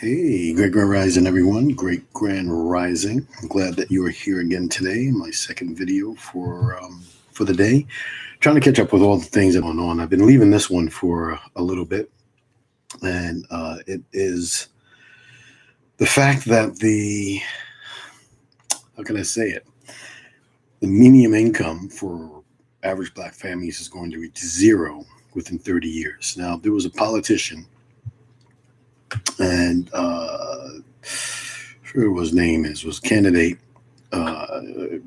Hey, Great Grand Rising, everyone. Great Grand Rising. I'm glad that you are here again today. My second video for the day. Trying to catch up with all the things that are going on. I've been leaving this one for a little bit, and it is the fact that how can I say it? The median income for average black families is going to reach zero within 30 years. Now, there was a politician, and sure what his name was uh, the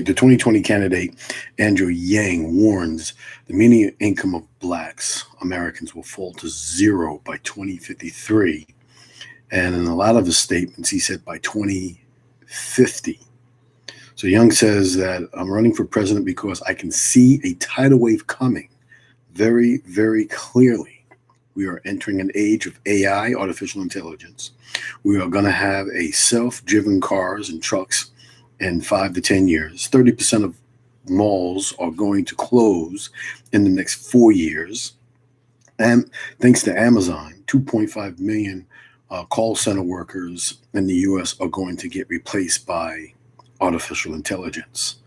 2020 candidate Andrew Yang warns the median income of blacks Americans will fall to zero by 2053, and in a lot of his statements he said by 2050. So Young says that I'm running for president because I can see a tidal wave coming very, very clearly. We are entering an age of AI, artificial intelligence. We are going to have a self-driven cars and trucks in 5 to 10 years. 30% of malls are going to close in the next 4 years. And thanks to Amazon, 2.5 million call center workers in the U.S. are going to get replaced by artificial intelligence.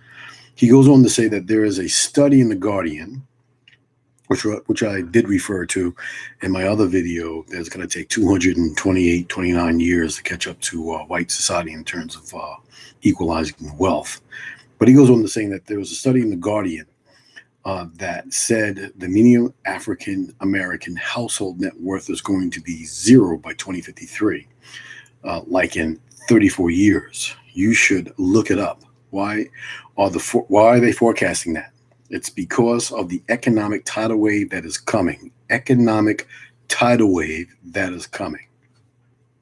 He goes on to say that there is a study in The Guardian, which I did refer to in my other video, that's going to take 29 years to catch up to white society in terms of equalizing wealth. But he goes on to saying that there was a study in The Guardian that said the median African American household net worth is going to be zero by 2053, like in 34 years. You should look it up. Why are they forecasting that? It's because of the economic tidal wave that is coming. Economic tidal wave that is coming.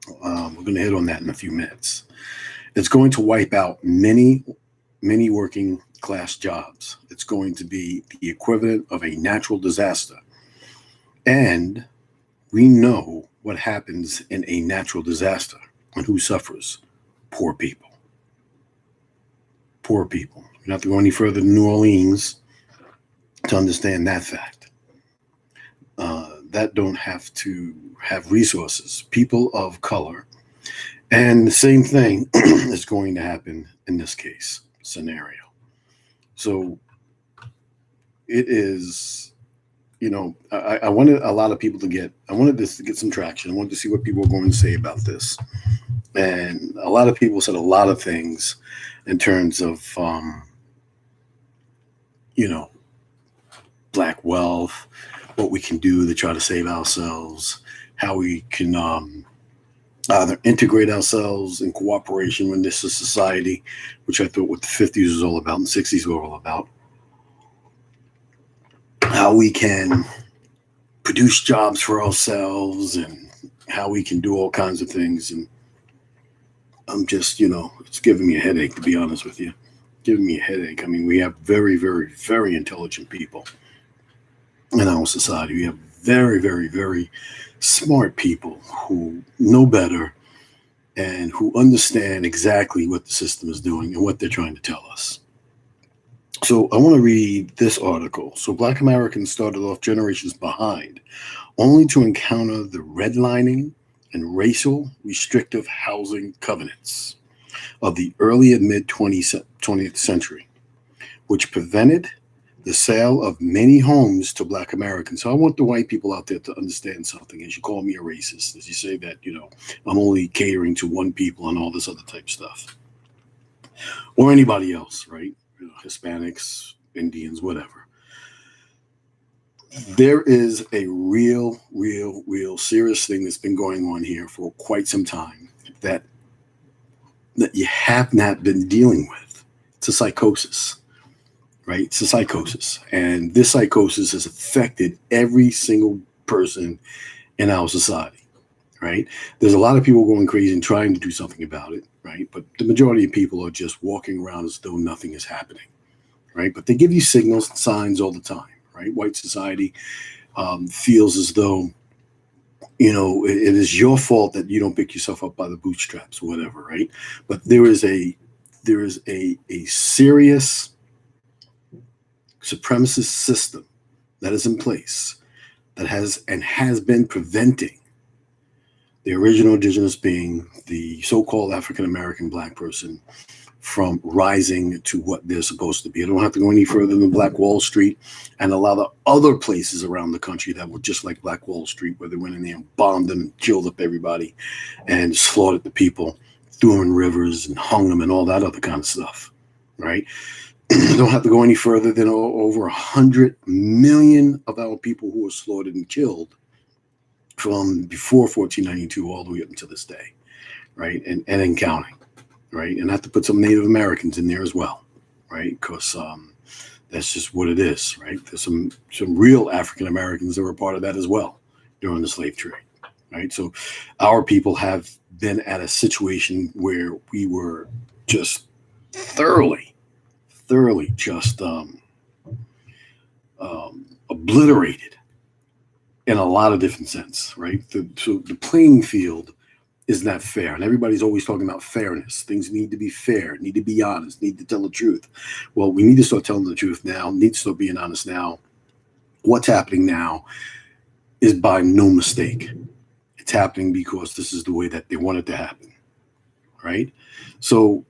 We're going to hit on that in a few minutes. It's going to wipe out many working class jobs. It's going to be the equivalent of a natural disaster. And we know what happens in a natural disaster and who suffers. Poor people. Poor people. You don't have to go any further than New Orleans to understand that fact. That don't have to have resources. People of color. And the same thing is going to happen in this case scenario. So it is, I wanted a lot of people I wanted this to get some traction. I wanted to see what people were going to say about this. And a lot of people said a lot of things in terms of, black wealth, what we can do to try to save ourselves, how we can either integrate ourselves in cooperation with this society, which I thought what the 50s was all about and 60s were all about, how we can produce jobs for ourselves and how we can do all kinds of things. And I'm just, it's giving me a headache, to be honest with you. Giving me a headache. I mean, we have very, very, very intelligent people in our society. We have very, very, very smart people who know better and who understand exactly what the system is doing and what they're trying to tell us. So I want to read this article. So Black Americans started off generations behind, only to encounter the redlining and racial restrictive housing covenants of the early and mid 20th century, which prevented the sale of many homes to Black Americans. So I want the white people out there to understand something. As you call me a racist, as you say that, I'm only catering to one people and all this other type stuff. Or anybody else, right? Hispanics, Indians, whatever. There is a real serious thing that's been going on here for quite some time that you have not been dealing with. It's a psychosis. Right? It's a psychosis. And this psychosis has affected every single person in our society, right? There's a lot of people going crazy and trying to do something about it, right? But the majority of people are just walking around as though nothing is happening, right? But they give you signals and signs all the time, right? White society feels as though, it is your fault that you don't pick yourself up by the bootstraps or whatever, right? But there is a serious supremacist system that is in place that has been preventing The original indigenous being the so-called African American black person from rising to what they're supposed to be. I don't have to go any further than Black Wall Street and a lot of other places around the country that were just like Black Wall Street, where they went in there and bombed them and killed up everybody and slaughtered the people, threw them in rivers and hung them and all that other kind of stuff, right? Don't have to go any further than over 100 million of our people who were slaughtered and killed from before 1492 all the way up until this day, right? And in counting. Right, and I have to put some Native Americans in there as well, right? Because that's just what it is, right? There's some real African Americans that were part of that as well during the slave trade, right? So our people have been at a situation where we were just thoroughly just obliterated in a lot of different sense, right? So the playing field is not fair. And everybody's always talking about fairness. Things need to be fair, need to be honest, need to tell the truth. Well, we need to start telling the truth now, need to start being honest now. What's happening now is by no mistake. It's happening because this is the way that they want it to happen, right? So,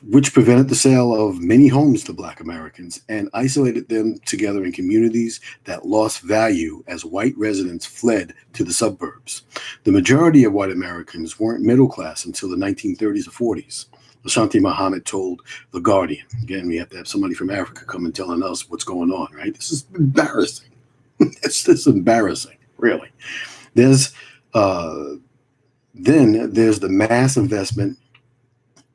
which prevented the sale of many homes to Black Americans and isolated them together in communities that lost value as white residents fled to the suburbs. The majority of white Americans weren't middle class until the 1930s or 40s. Asante-Muhammad told The Guardian. Again, we have to have somebody from Africa come and telling us what's going on, right? This is embarrassing. It's embarrassing, really. Then there's the mass investment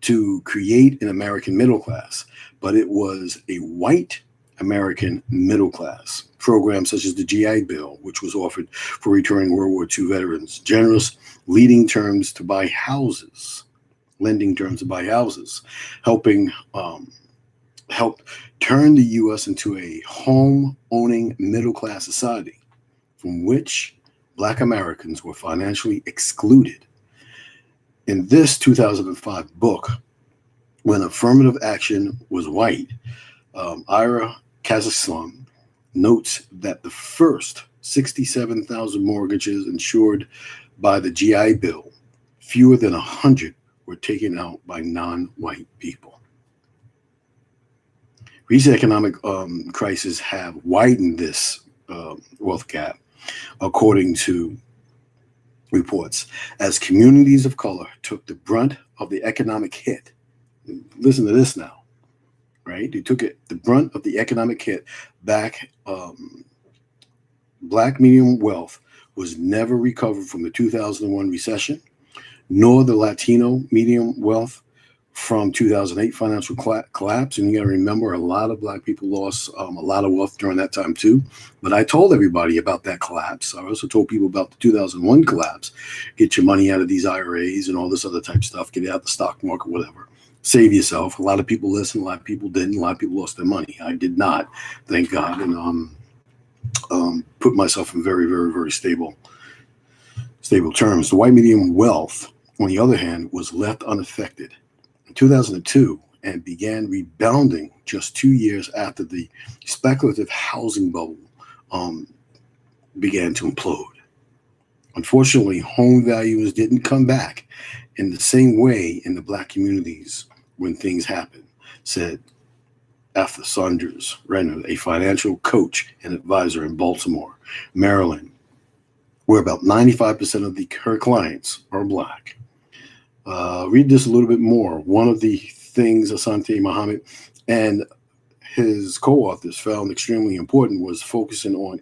to create an American middle class, but it was a white American middle class. Programs such as the GI Bill, which was offered for returning World War II veterans, generous lending terms to buy houses, helped turn the U.S. into a home-owning middle-class society from which Black Americans were financially excluded. In this 2005 book, When Affirmative Action Was White, Ira Kazaslum notes that the first 67,000 mortgages insured by the GI Bill, fewer than 100 were taken out by non-white people. Recent economic crises have widened this wealth gap, according to reports, as communities of color took the brunt of the economic hit. Listen to this now, right? They took the brunt of the economic hit back. Black median wealth was never recovered from the 2001 recession, nor the Latino median wealth from 2008 financial collapse. And you got to remember, a lot of Black people lost a lot of wealth during that time too. But I told everybody about that collapse. I also told people about the 2001 collapse. Get your money out of these IRAs and all this other type of stuff. Get it out of the stock market, whatever. Save yourself. A lot of people listened. A lot of people didn't. A lot of people lost their money. I did not, thank God. And put myself in very, very, very stable terms. The white median wealth, on the other hand, was left unaffected in 2002 and began rebounding just 2 years after the speculative housing bubble began to implode. Unfortunately, home values didn't come back in the same way in the Black communities when things happened, said Arthur Saunders Renner, a financial coach and advisor in Baltimore, Maryland, where about 95% of her clients are Black. Read this a little bit more. One of the things Asante-Muhammad and his co-authors found extremely important was focusing on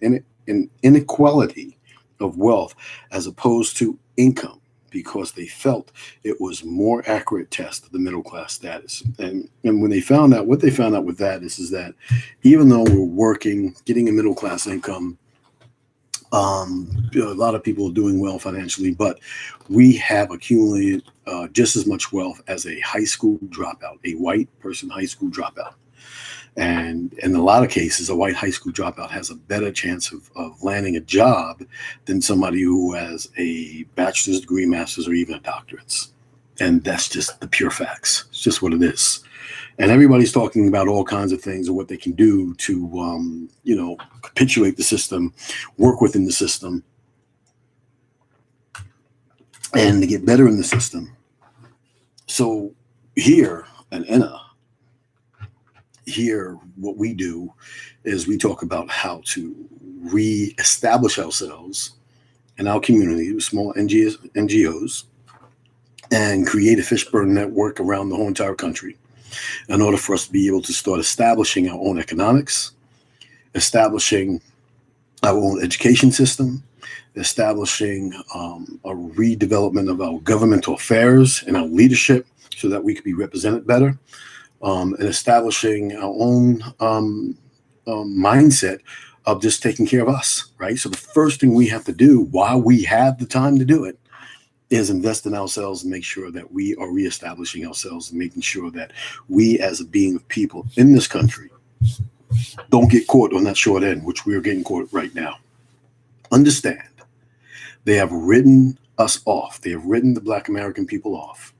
inequality of wealth as opposed to income, because they felt it was more accurate test of the middle class status. And when they found out, what they found out with that is that even though we're working, getting a middle class income, a lot of people are doing well financially, but we have accumulated just as much wealth as a high school dropout, a white person high school dropout. And in a lot of cases, a white high school dropout has a better chance of landing a job than somebody who has a bachelor's degree, master's, or even a doctorate's. And that's just the pure facts. It's just what it is. And everybody's talking about all kinds of things and what they can do to, capitulate the system, work within the system. and to get better in the system. So here at ENA, here what we do is we talk about how to re-establish ourselves in our community with small NGOs and create a fishburne network around the whole entire country in order for us to be able to start establishing our own economics, establishing our own education system, establishing a redevelopment of our governmental affairs and our leadership so that we could be represented better, and establishing our own mindset of just taking care of us, right? So the first thing we have to do while we have the time to do it is invest in ourselves and make sure that we are reestablishing ourselves and making sure that we as a being of people in this country don't get caught on that short end, which we're getting caught right now. Understand, they have written us off. They have written the Black American people off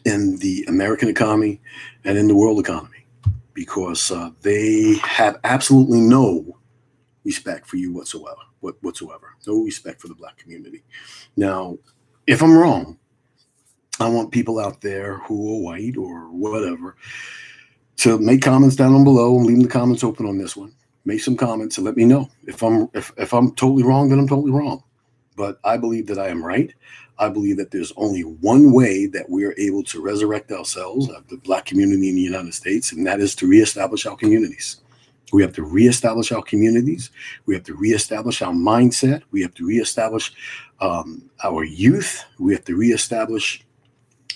in the American economy and in the world economy because they have absolutely no respect for you whatsoever. No respect for the Black community. Now, if I'm wrong, I want people out there who are white or whatever to make comments down below. I'm leaving the comments open on this one. Make some comments and let me know. If I'm totally wrong, then I'm totally wrong. But I believe that I am right. I believe that there's only one way that we are able to resurrect ourselves, the Black community in the United States, and that is to reestablish our communities. We have to reestablish our communities. We have to reestablish our mindset. We have to reestablish our youth. We have to reestablish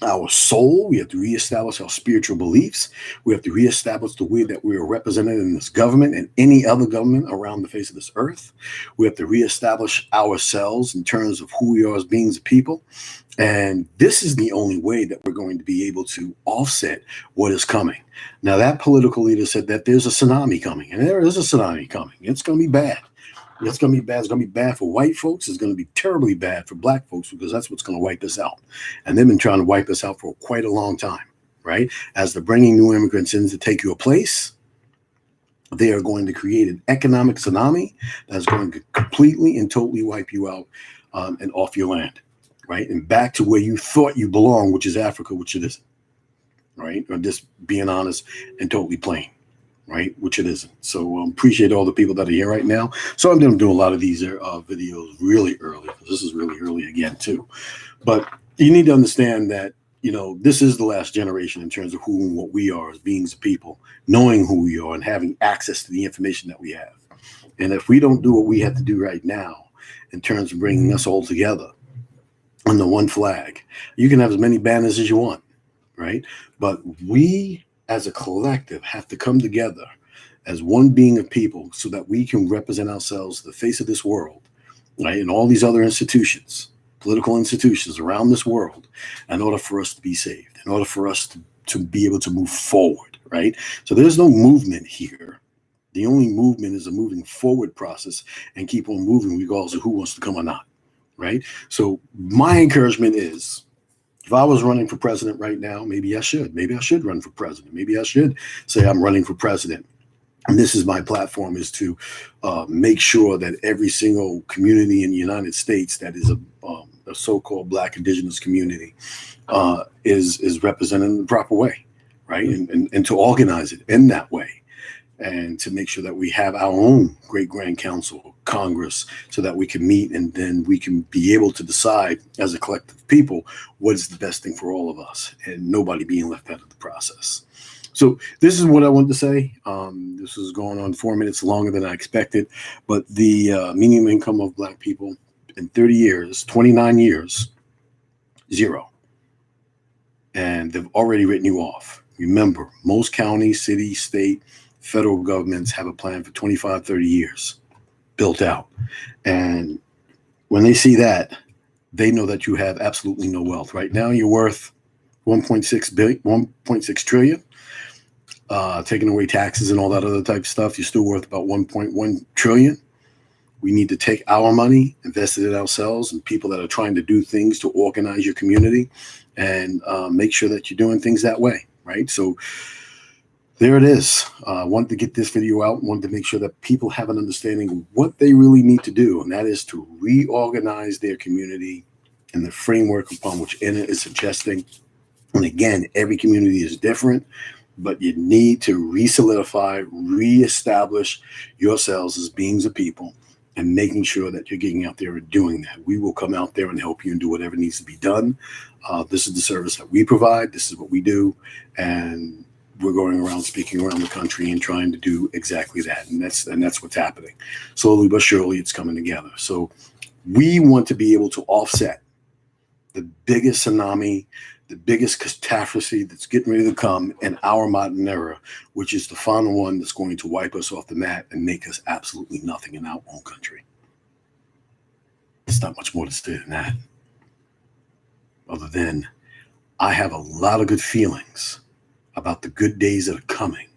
our soul. We have to reestablish our spiritual beliefs. We have to reestablish the way that we are represented in this government and any other government around the face of this earth. We have to reestablish ourselves in terms of who we are as beings of people. And this is the only way that we're going to be able to offset what is coming. Now, that political leader said that there's a tsunami coming, and there is a tsunami coming. It's going to be bad. It's going to be bad. It's going to be bad for white folks. It's going to be terribly bad for Black folks because that's what's going to wipe us out. And they've been trying to wipe us out for quite a long time, right? As they're bringing new immigrants in to take your place, they are going to create an economic tsunami that's going to completely and totally wipe you out and off your land, right? And back to where you thought you belong, which is Africa, which it isn't, right? Or just being honest and totally plain. Right, which it isn't. So appreciate all the people that are here right now. So I'm going to do a lot of these videos really early because this is really early again too. But you need to understand that this is the last generation in terms of who and what we are as beings of people, knowing who we are and having access to the information that we have. And if we don't do what we have to do right now in terms of bringing us all together under one flag, you can have as many banners as you want, right? But we as a collective have to come together as one being of people so that we can represent ourselves the face of this world, right? And all these other institutions, political institutions around this world, in order for us to be saved, in order for us to be able to move forward, right? So there's no movement here. The only movement is a moving forward process and keep on moving regardless of who wants to come or not, right? So my encouragement is, if I was running for president right now, maybe I should. Maybe I should run for president. Maybe I should say I'm running for president. And this is my platform, is to make sure that every single community in the United States that is a so-called Black indigenous community is represented in the proper way, right? And to organize it in that way. And to make sure that we have our own great grand council, Congress, so that we can meet and then we can be able to decide as a collective people what is the best thing for all of us and nobody being left out of the process. So this is what I wanted to say. This is going on 4 minutes longer than I expected, but the median income of Black people in 30 years, 29 years, 0. And they've already written you off. Remember, most counties, cities, state, federal governments have a plan for 25, 30 years built out. And when they see that, they know that you have absolutely no wealth. Right now, you're worth 1.6 trillion. Taking away taxes and all that other type of stuff, you're still worth about 1.1 trillion. We need to take our money, invest it in ourselves and people that are trying to do things to organize your community and make sure that you're doing things that way, right? So there it is. I wanted to get this video out, wanted to make sure that people have an understanding of what they really need to do, and that is to reorganize their community and the framework upon which Anna is suggesting. And again, every community is different, but you need to re-solidify, re-establish yourselves as beings of people and making sure that you're getting out there and doing that. We will come out there and help you and do whatever needs to be done. This is the service that we provide. This is what we do. And we're going around speaking around the country and trying to do exactly that. And that's what's happening. Slowly but surely, it's coming together. So we want to be able to offset the biggest tsunami, the biggest catastrophe that's getting ready to come in our modern era, which is the final one that's going to wipe us off the map and make us absolutely nothing in our own country. There's not much more to say than that, other than I have a lot of good feelings about the good days that are coming.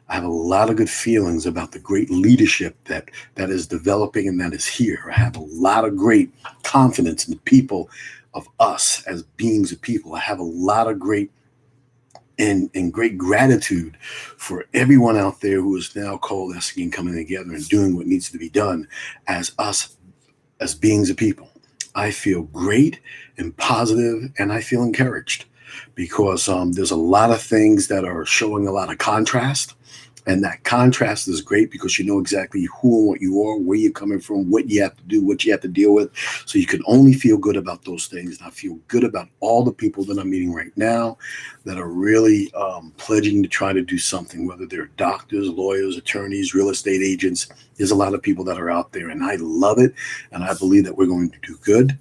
I have a lot of good feelings about the great leadership that is developing and that is here. I have a lot of great confidence in the people of us as beings of people. I have a lot of great and great gratitude for everyone out there who is now coalescing and coming together and doing what needs to be done as us, as beings of people. I feel great and positive, and I feel encouraged because there's a lot of things that are showing a lot of contrast. And that contrast is great because you know exactly who and what you are, where you're coming from, what you have to do, what you have to deal with. So you can only feel good about those things. And I feel good about all the people that I'm meeting right now that are really pledging to try to do something, whether they're doctors, lawyers, attorneys, real estate agents. There's a lot of people that are out there, and I love it. And I believe that we're going to do good.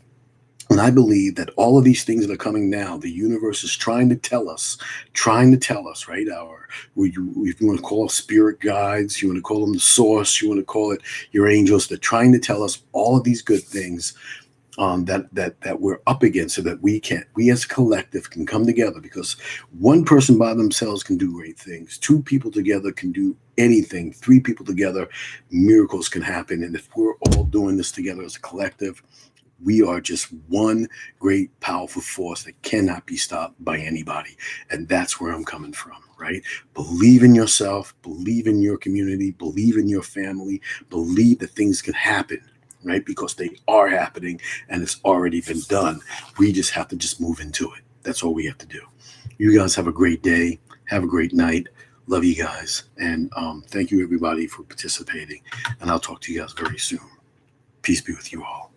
And I believe that all of these things that are coming now, the universe is trying to tell us, right? If you want to call us spirit guides, you want to call them the source, you want to call it your angels, they're trying to tell us all of these good things that we're up against so that we as a collective can come together, because one person by themselves can do great things. Two people together can do anything. Three people together, miracles can happen. And if we're all doing this together as a collective, we are just one great, powerful force that cannot be stopped by anybody. And that's where I'm coming from, right? Believe in yourself, believe in your community, believe in your family, believe that things can happen, right? Because they are happening and it's already been done. We just have to just move into it. That's all we have to do. You guys have a great day. Have a great night. Love you guys. And thank you, everybody, for participating. And I'll talk to you guys very soon. Peace be with you all.